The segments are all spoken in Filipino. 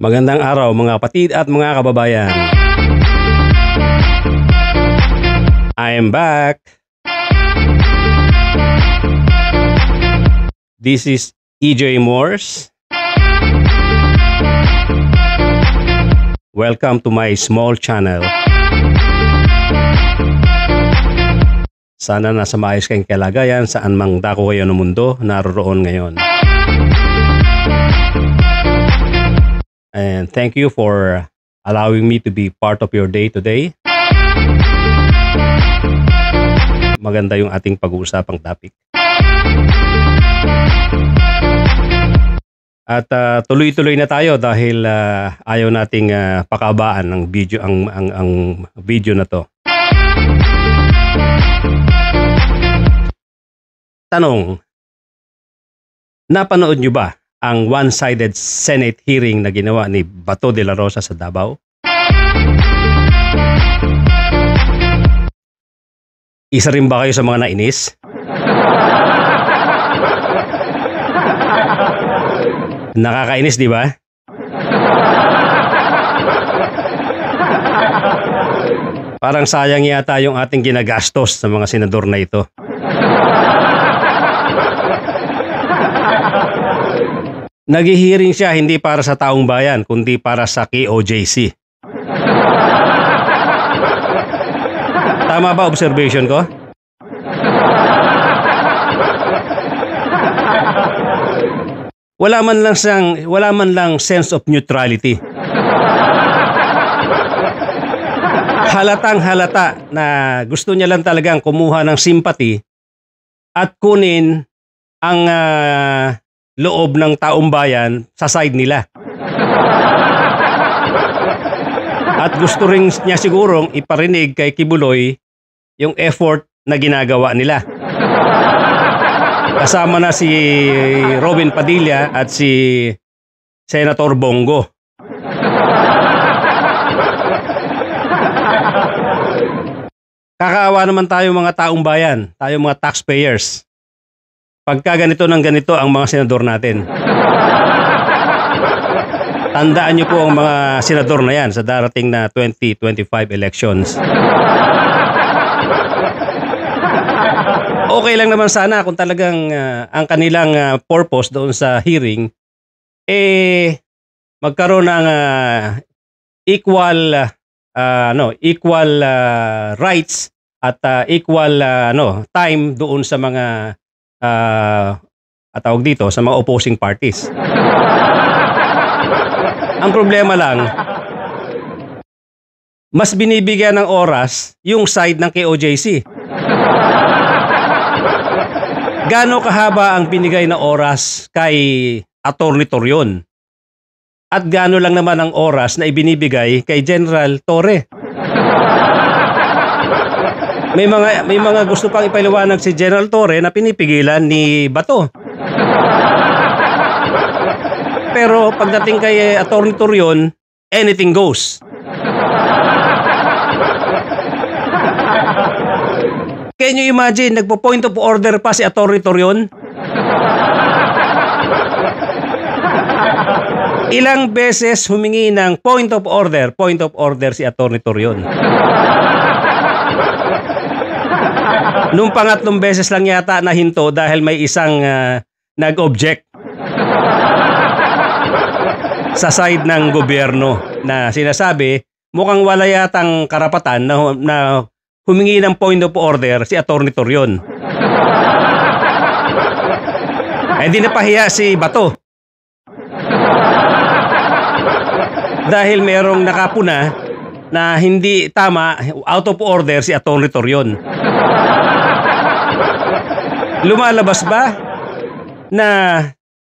Magandang araw mga kapatid at mga kababayan. I am back. This is EJ Morse. Welcome to my small channel. Sana nasa maayos kayong kalagayan saan mang dako kayo ng mundo naroon ngayon. And thank you for allowing me to be part of your day today. Maganda yung ating pag-uusapang topic. At tuloy-tuloy na tayo dahil ayaw nating pakabaan ng video ang video na to. Tanong, napanood nyo ba ang one-sided Senate hearing na ginawa ni Bato de la Rosa sa Davao? Isa rin ba kayo sa mga nainis? Nakakainis, di ba? Parang sayang yata yung ating ginagastos sa mga senador na ito. Naghihiring siya hindi para sa taong bayan, kundi para sa KOJC. Tama ba observation ko? Wala man lang sense of neutrality. Halatang halata na gusto niya lang talagang kumuha ng sympathy at kunin ang loob ng taong bayan sa side nila. At gusto rin niya sigurong iparinig kay Kibuloy yung effort na ginagawa nila. Kasama na si Robin Padilla at si Senator Bongo. Kakaawa naman tayo mga taong bayan, tayo mga taxpayers. Pagka ganito ng ganito ang mga senador natin. Tandaan niyo po ang mga senador na yan sa darating na 2025 elections. Okay lang naman sana kung talagang ang kanilang purpose doon sa hearing magkaroon ng equal rights at equal time doon sa mga tawag dito sa mga opposing parties. Ang problema lang, mas binibigyan ng oras yung side ng KOJC. Gaano kahaba ang binigay na oras kay Atty. Torion? At gaano lang naman ang oras na ibinibigay kay General Torre? May mga gusto pang ipaliwanag si General Torre na pinipigilan ni Bato. Pero pagdating kay Atty. Torion, anything goes. Can you imagine, nagpo-point of order pa si Atty. Torion? Ilang beses humingi ng point of order si Atty. Torion. Nung pangatlong beses lang yata nahinto dahil may isang nag-object sa side ng gobyerno na sinasabi mukhang wala yatang karapatan na humingi ng point of order si Atty. Torion. Di napahiya si Bato. Dahil merong nakapuna na hindi tama, out of order si Atty. Torion. Lumalabas ba na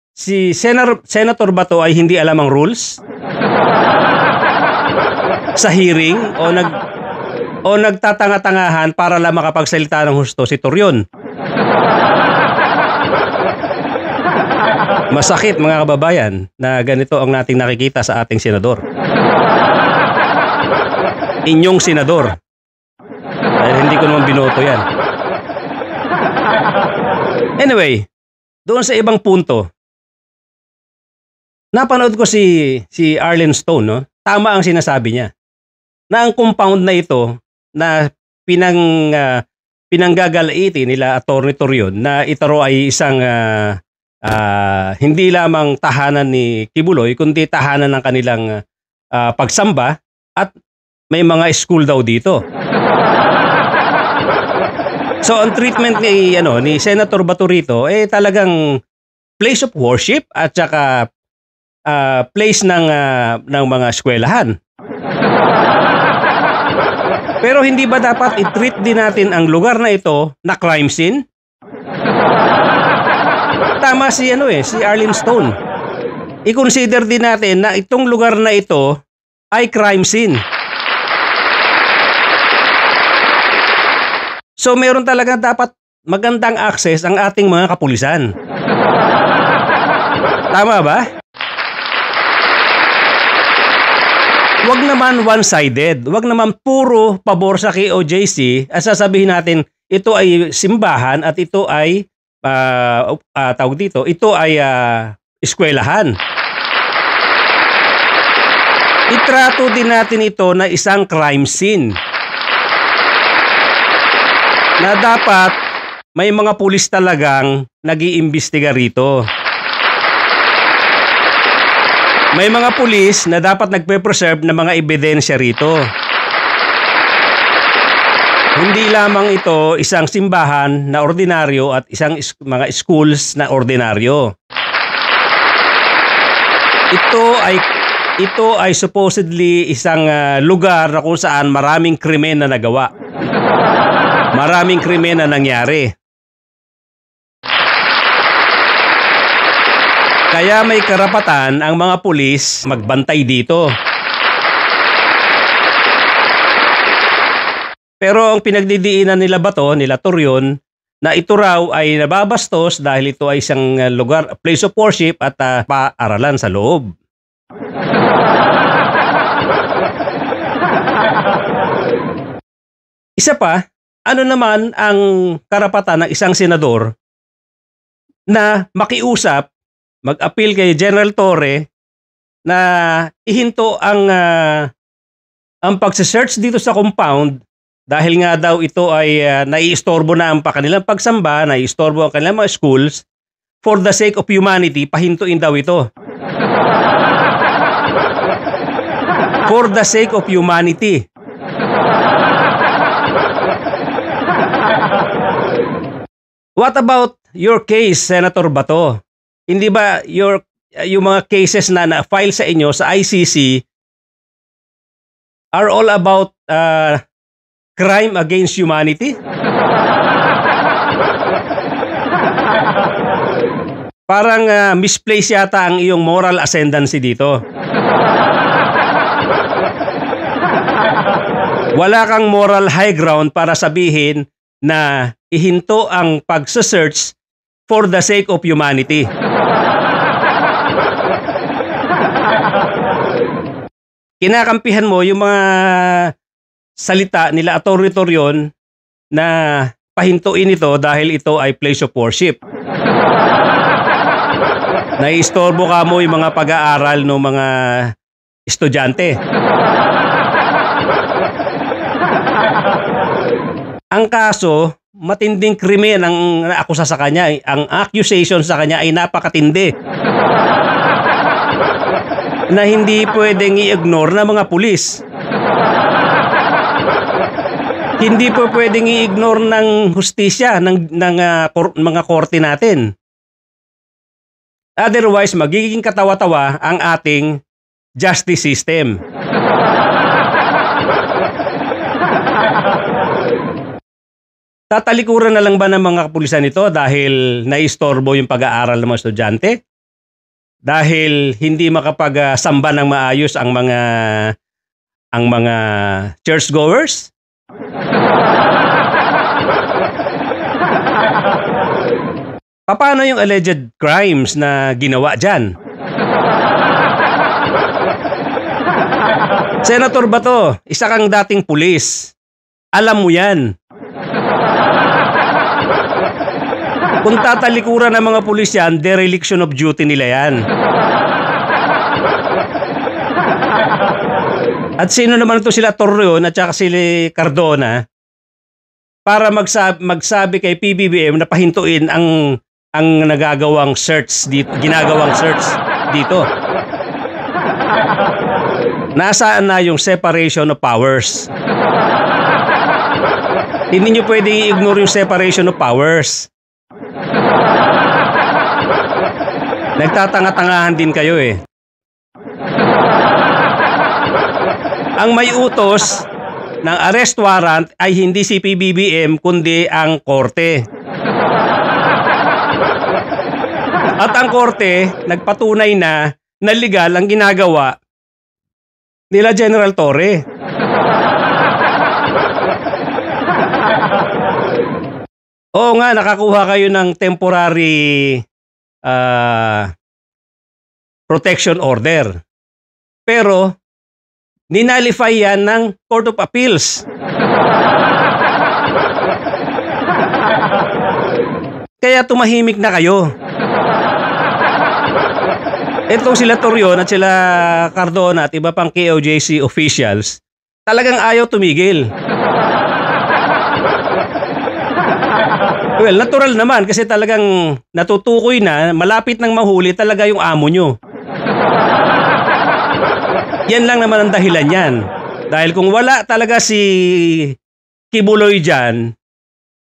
si Senator Bato ay hindi alam ang rules sa hearing o nagtatanga-tangahan para lang makapagsalita ng husto si Torion? Masakit mga kababayan na ganito ang nating nakikita sa ating senador. Inyong senador. Dahil hindi ko naman binoto yan. Anyway, doon sa ibang punto, Napanood ko si Arlen Stone, no? Tama ang sinasabi niya. Na ang compound na ito na pinanggagalaiti nila Atty. Torion na ito raw ay isang hindi lamang tahanan ni Kibuloy kundi tahanan ng kanilang pagsamba at may mga school daw dito. So ang treatment ni Senator Bato rito talagang place of worship at saka place ng mga eskwelahan. Pero hindi ba dapat i-treat din natin ang lugar na ito na crime scene? Tama si Arlen Stone. I-consider din natin na itong lugar na ito ay crime scene. So meron talaga dapat magandang access ang ating mga kapulisan. Tama ba? Wag naman one-sided. Wag naman puro pabor sa KOJC at sasabihin natin ito ay simbahan at ito ay ito ay eskwelahan. Itrato din natin ito na isang crime scene. Na dapat may mga pulis talagang nag-iimbestiga rito. May mga pulis na dapat nagpe-preserve ng mga ebidensya rito. Hindi lamang ito isang simbahan na ordinaryo at isang mga schools na ordinaryo. Ito ay supposedly isang lugar na kung saan maraming krimen na nagawa. Maraming krimen na nangyari. Kaya may karapatan ang mga pulis magbantay dito. Pero ang pinagdidiinan nila Bato, nila Torion, na ito raw ay nababastos dahil ito ay isang lugar, place of worship at paaralan sa loob. Isa pa, ano naman ang karapatan ng isang senador na makiusap, mag-appeal kay General Torre na ihinto ang pagse-search dito sa compound dahil nga daw ito ay naiistorbo na ang kanilang pagsamba, naiistorbo ang kanilang mga schools. For the sake of humanity, pahintuin daw ito. For the sake of humanity. What about your case, Senator Bato? Hindi ba yung mga cases na na-file sa inyo sa ICC are all about crime against humanity? Parang misplaced yata ang iyong moral ascendancy dito. Wala kang moral high ground para sabihin na ihinto ang pagse-search for the sake of humanity. Kinakampihan mo yung mga salita nila Atty. Torion na pahintuin ito dahil ito ay place of worship. Naiistorbo ka mo yung mga pag-aaral ng mga estudyante. Ang kaso, matinding krimen ang naakusa sa kanya. Ang accusation sa kanya ay napakatindi. Na hindi pwedeng i-ignore ng mga pulis. Hindi po pwedeng i-ignore ng hustisya, ng mga korte natin. Otherwise, magiging katawa-tawa ang ating justice system. Tatalikuran na lang ba ng mga kapulisan ito dahil naistorbo yung pag-aaral ng mga estudyante? Dahil hindi makapagsamba ng maayos ang mga churchgoers? Paano yung alleged crimes na ginawa dyan? Senator Bato, isa kang dating pulis. Alam mo yan. Kung tatalikuran ng mga pulis yan, dereliction of duty nila yan. At sino naman ito sila Torreon at saka sila Cardona para magsabi kay PBBM na pahintuin ang ginagawang search dito. Nasaan na yung separation of powers? Hindi nyo pwede i-ignore yung separation of powers. Nagtatanga-tangahan din kayo eh. Ang may utos ng arrest warrant ay hindi si PBBM kundi ang korte. At ang korte nagpatunay na legal ang ginagawa nila General Torre. Oo nga, nakakuha kayo ng temporary protection order. Pero ninalify yan ng Court of Appeals. Kaya tumahimik na kayo. Itong sila Torreon at sila Cardona at iba pang KOJC officials, talagang ayaw tumigil. Well, natural naman kasi talagang natutukoy na malapit nang mahuli talaga yung amo nyo. Yan lang naman ang dahilan yan. Dahil kung wala talaga si Kibuloy dyan,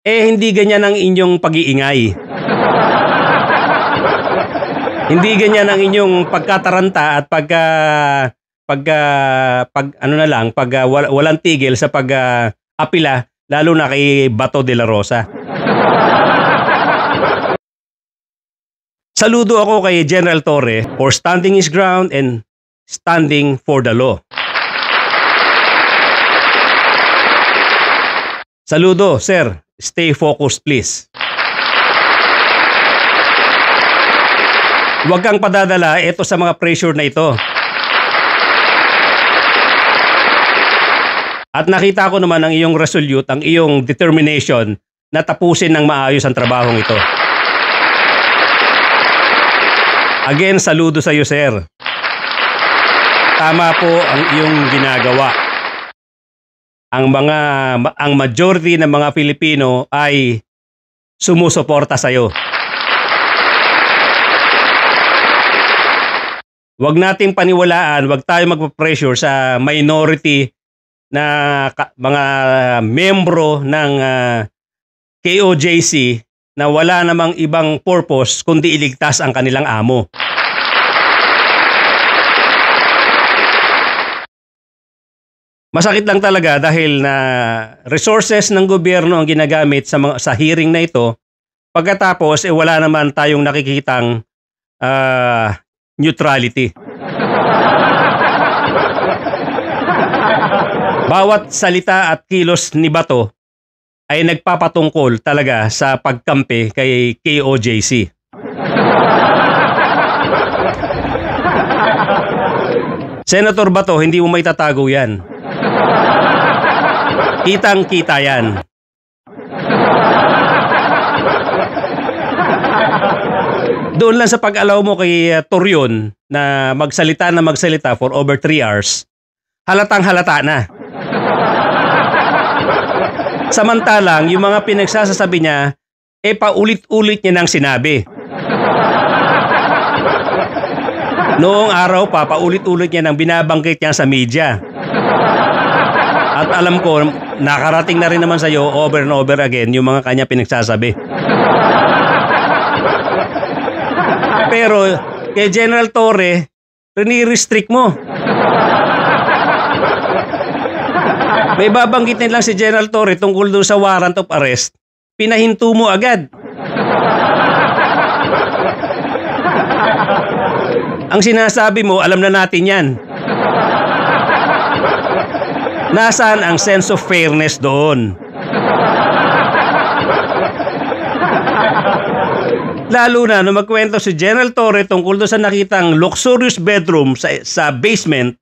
hindi ganyan ang inyong pag-iingay. Hindi ganyan ang inyong pagkataranta at walang tigil sa pag-apila, lalo na kay Bato de la Rosa. Saludo ako kay General Torre for standing his ground and standing for the law. Saludo, sir. Stay focused, please. Huwag kang padadala ito sa mga pressure na ito. At nakita ko naman ang iyong resolute, ang iyong determination na tapusin ng maayos ang trabahong ito. Again, saludo sa iyo, sir. Tama po ang iyong ginagawa. Ang majority ng mga Pilipino ay sumusuporta sa iyo. Huwag nating paniwalaan, huwag tayo magpa-pressure sa minority na mga membro ng KOJC na wala namang ibang purpose kundi iligtas ang kanilang amo. Masakit lang talaga dahil na resources ng gobyerno ang ginagamit sa hearing na ito. Pagkatapos wala naman tayong nakikitang neutrality. Bawat salita at kilos ni Bato ay nagpapatungkol talaga sa pagkampi kay KOJC. Senator Bato, hindi mo maitatago yan. Kitang-kita yan. Doon lang sa pag-allow mo kay Torreon na magsalita for over 3 hours, halatang halata na. Samantalang yung mga pinagsasabi niya, paulit-ulit niya nang sinabi. Noong araw pa, paulit-ulit niya nang binabanggit niya sa media. At alam ko, nakarating na rin naman sa iyo over and over again yung mga kanya pinagsasabi. Pero kay General Torre, rini-restrict mo. May babanggitin lang si General Torre tungkol doon sa warrant of arrest. Pinahinto mo agad. Ang sinasabi mo, alam na natin yan. Nasaan ang sense of fairness doon? Lalo na nung magkwento si General Torre tungkol doon sa nakitang luxurious bedroom sa basement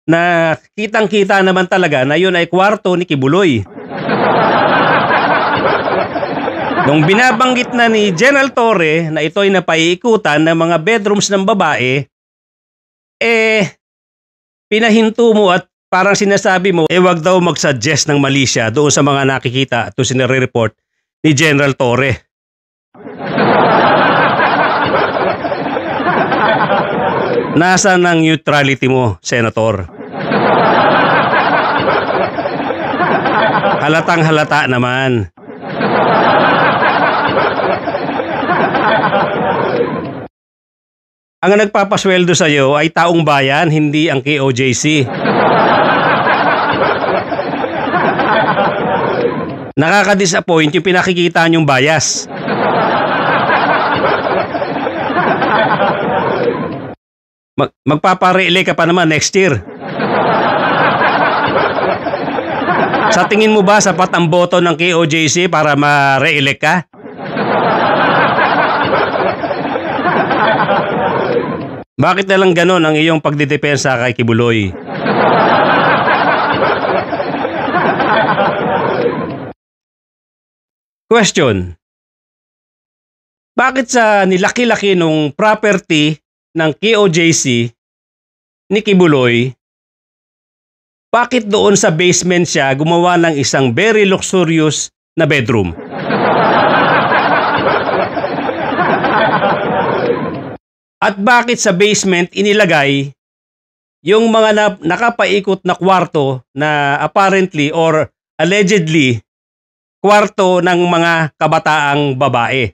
na kitang-kita naman talaga na yun ay kwarto ni Kibuloy. Nung binabanggit na ni General Torre na ito ay napaiikutan ng mga bedrooms ng babae, pinahinto mo at parang sinasabi mo, wag daw mag-suggest ng mali siya doon sa mga nakikita at sinire-report ni General Torre. Nasaan ang neutrality mo, Senator? Halatang halata naman. Ang nagpapasweldo sa iyo ay taong bayan, hindi ang KOJC. Nakaka-disappoint yung pinakikita niyong bias. Magpapare-elect ka pa naman next year. Sa tingin mo ba sapat ang boto ng KOJC para ma-re-elect ka? Bakit na lang ganon ang iyong pagdidepensa kay Kibuloy? Question. Bakit sa nilaki-laki nung property ng KOJC ni Kibuloy, bakit doon sa basement siya gumawa ng isang very luxurious na bedroom? At bakit sa basement inilagay yung mga nakapaikot na kwarto na apparently or allegedly kwarto ng mga kabataang babae?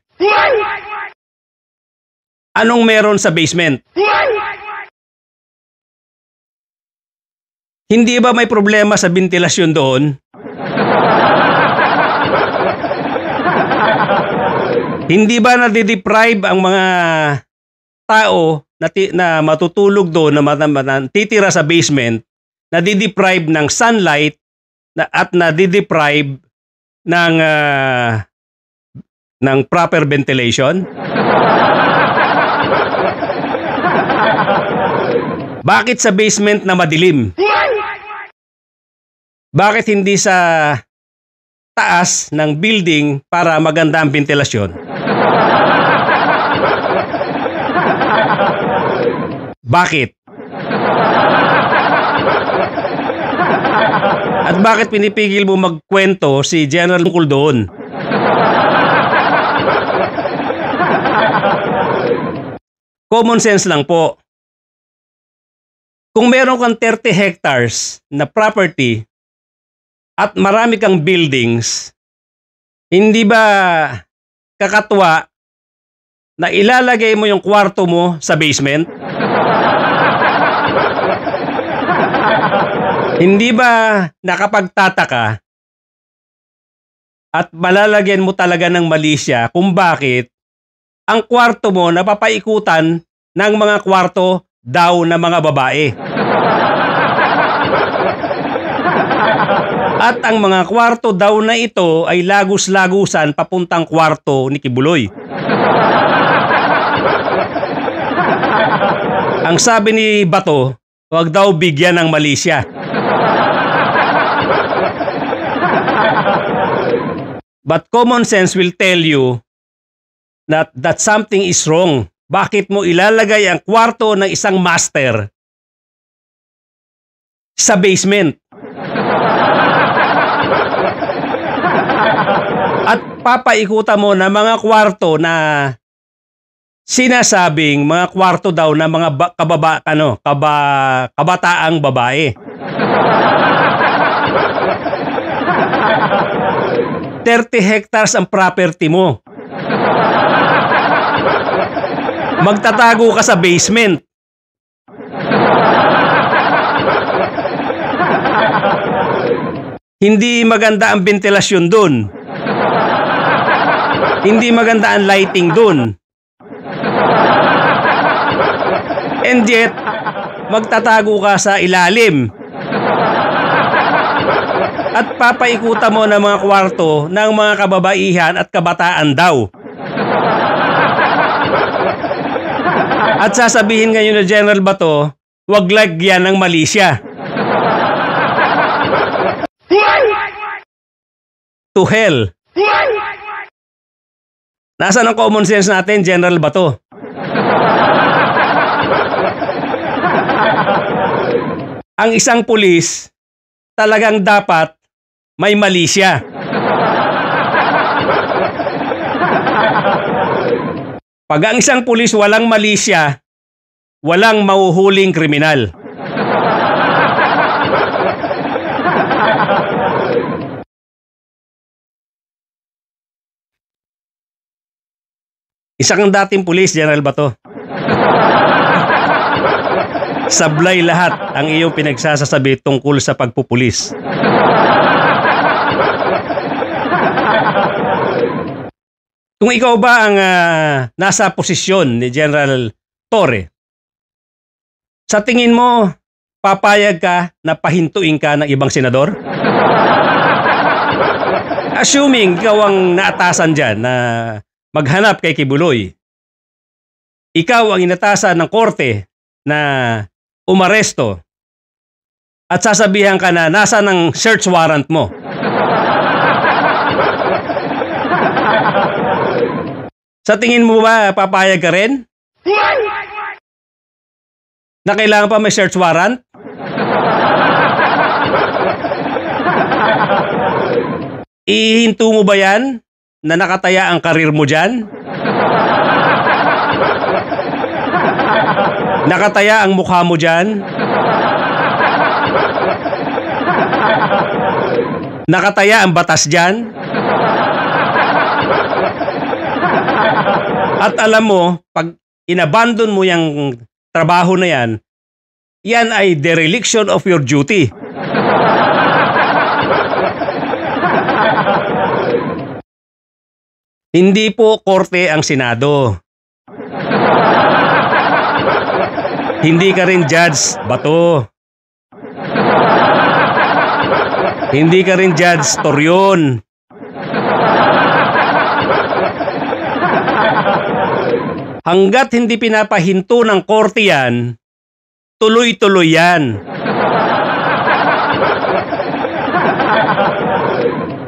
Anong meron sa basement? Hindi ba may problema sa ventilasyon doon? Hindi ba nade-deprive ang mga tao na matutulog doon, na titira sa basement, nade-deprive ng sunlight at nade-deprive ng proper ventilation? Bakit sa basement na madilim? Bakit hindi sa taas ng building para maganda ang ventilasyon? Bakit? At bakit pinipigil mo magkwento si General tungkol doon? Common sense lang po. Kung meron kang 30 hectares na property at marami kang buildings, hindi ba kakatwa na ilalagay mo yung kwarto mo sa basement? Hindi ba nakapagtataka at malalagyan mo talaga ng mali siya kung bakit ang kwarto mo napapaikutan ng mga kwarto daw na mga babae? At ang mga kwarto daw na ito ay lagus-lagusan papuntang kwarto ni Kibuloy. Ang sabi ni Bato, huwag daw bigyan ng mali siya. But common sense will tell you that something is wrong. Bakit mo ilalagay ang kwarto ng isang master sa basement? At papaikutan mo na mga kwarto na sinasabing mga kwarto daw na mga kabataang babae. 30 hectares ang property mo. Magtatago ka sa basement. Hindi maganda ang ventilasyon dun. Hindi maganda ang lighting dun. And yet, magtatago ka sa ilalim. At papaikutan mo ng mga kwarto ng mga kababaihan at kabataan daw. At sasabihin ngayon na General Bato, wag lagyan ng mali siya. To hell. Nasaan ang common sense natin, General Bato? ang isang pulis talagang dapat may mali siya. Pag ang isang pulis walang mali siya, walang mahuhuling kriminal. Isa kang dating pulis, General Bato. Sablay lahat ang iyong pinagsasasabi tungkol sa pagpupulis. Kung ikaw ba ang nasa posisyon ni General Torre, sa tingin mo, papayag ka na pahintuin ka ng ibang senador? Assuming ikaw ang naatasan dyan na maghanap kay Kibuloy, ikaw ang inatasan ng korte na umaresto at sasabihan ka na nasa ng search warrant mo. Sa tingin mo ba papayag ka rin? Na kailangan pa may search warrant? Ihinto mo ba yan na nakataya ang karir mo dyan? Nakataya ang mukha mo dyan? Nakataya ang batas dyan? At alam mo, pag inabandon mo yung trabaho na yan, yan ay dereliction of your duty. Hindi po korte ang Senado. Hindi ka rin Judge Bato. Hindi ka rin Judge Torion. Hanggat hindi pinapahinto ng korte yan, tuloy-tuloy yan.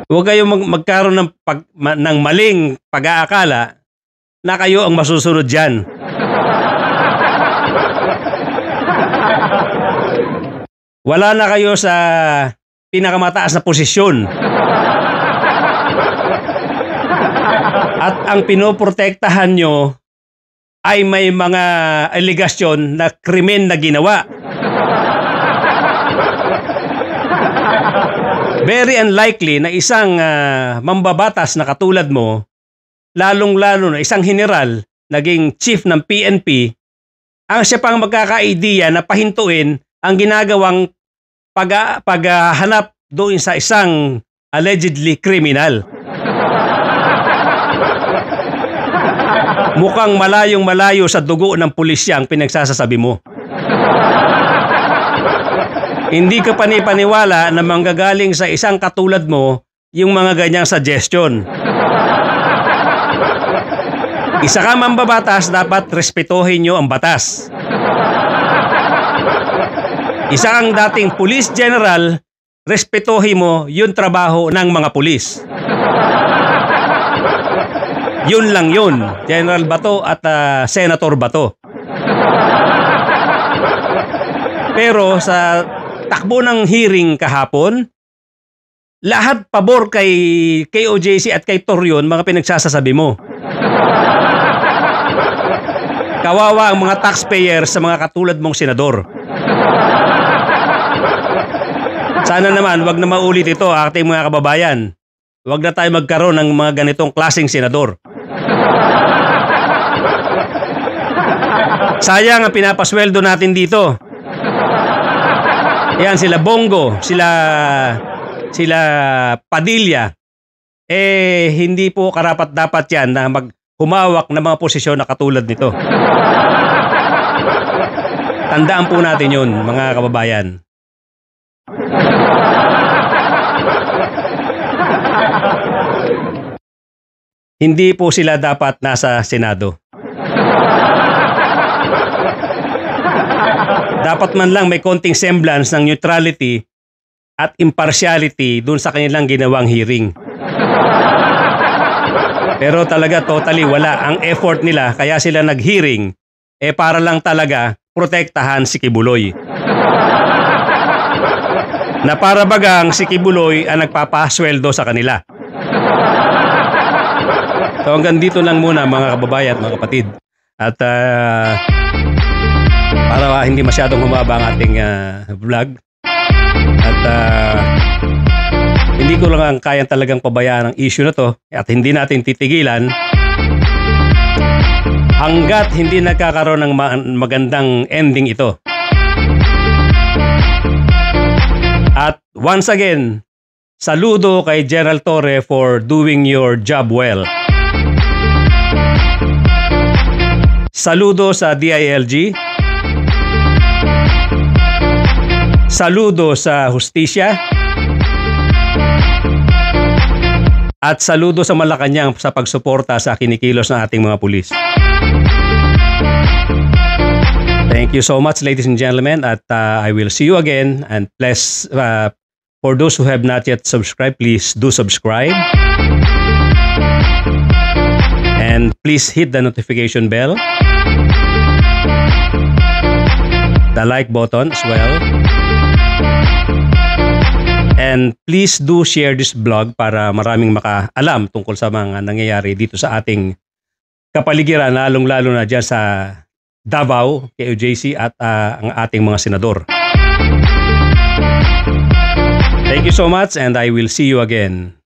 Huwag kayong magkaroon ng maling pag-aakala na kayo ang masusunod dyan. Wala na kayo sa pinakamataas na posisyon. At ang pinoprotektahan nyo ay may mga aligasyon na krimen na ginawa. Very unlikely na isang mambabatas na katulad mo, lalong-lalo na isang general, naging chief ng PNP, ang siya pang magkaka-idea na pahintuin ang ginagawang paghanap doon sa isang allegedly criminal. Mukhang malayong-malayo sa dugo ng pulisya ang pinagsasasabi mo. Hindi ka panipaniwala na manggagaling sa isang katulad mo yung mga ganyang suggestion. Isa ka mambabatas, dapat respetuhin nyo ang batas. Isa kang dating police general, respetuhin mo yung trabaho ng mga pulis. Yun lang yun, General Bato at Senator Bato. Pero sa takbo ng hearing kahapon, lahat pabor kay OJC at kay Torion mga pinagsasasabi mo. Kawawa ang mga taxpayers sa mga katulad mong senador. Sana naman wag na maulit ito, ating mga kababayan. Wag na tayo magkaroon ng mga ganitong klaseng senador. Sayang ang pinapasweldo natin dito. Yan, sila Bongo, sila Padilla. Hindi po karapat-dapat yan na humawak ng mga posisyon na katulad nito. Tandaan po natin yun, mga kababayan. Hindi po sila dapat nasa Senado. Dapat man lang may konting semblance ng neutrality at impartiality dun sa kanilang ginawang hearing. Pero talaga totally wala ang effort nila, kaya sila nag-hearing para lang talaga protektahan si Kibuloy. na para bagang si Kibuloy ang nagpapasweldo sa kanila. So hanggang dito lang muna mga kababayan at mga kapatid. At para hindi masyadong humaba ang ating vlog. At hindi ko lang kayang talagang pabayaan ang issue na to at hindi natin titigilan hanggat hindi nagkakaroon ng magandang ending ito. At once again, saludo kay General Torre for doing your job well. Saludo sa DILG. Saludo sa Hustisya. At saludo sa Malacanang sa pagsuporta sa kinikilos ng ating mga pulis. Thank you so much, ladies and gentlemen, at I will see you again. And please, for those who have not yet subscribed, please do subscribe. And please hit the notification bell, the like button as well. And please do share this vlog para maraming makaalam tungkol sa mga nangyayari dito sa ating kapaligiran, lalong-lalo na dyan sa Davao, KOJC at ang ating mga senador. Thank you so much and I will see you again.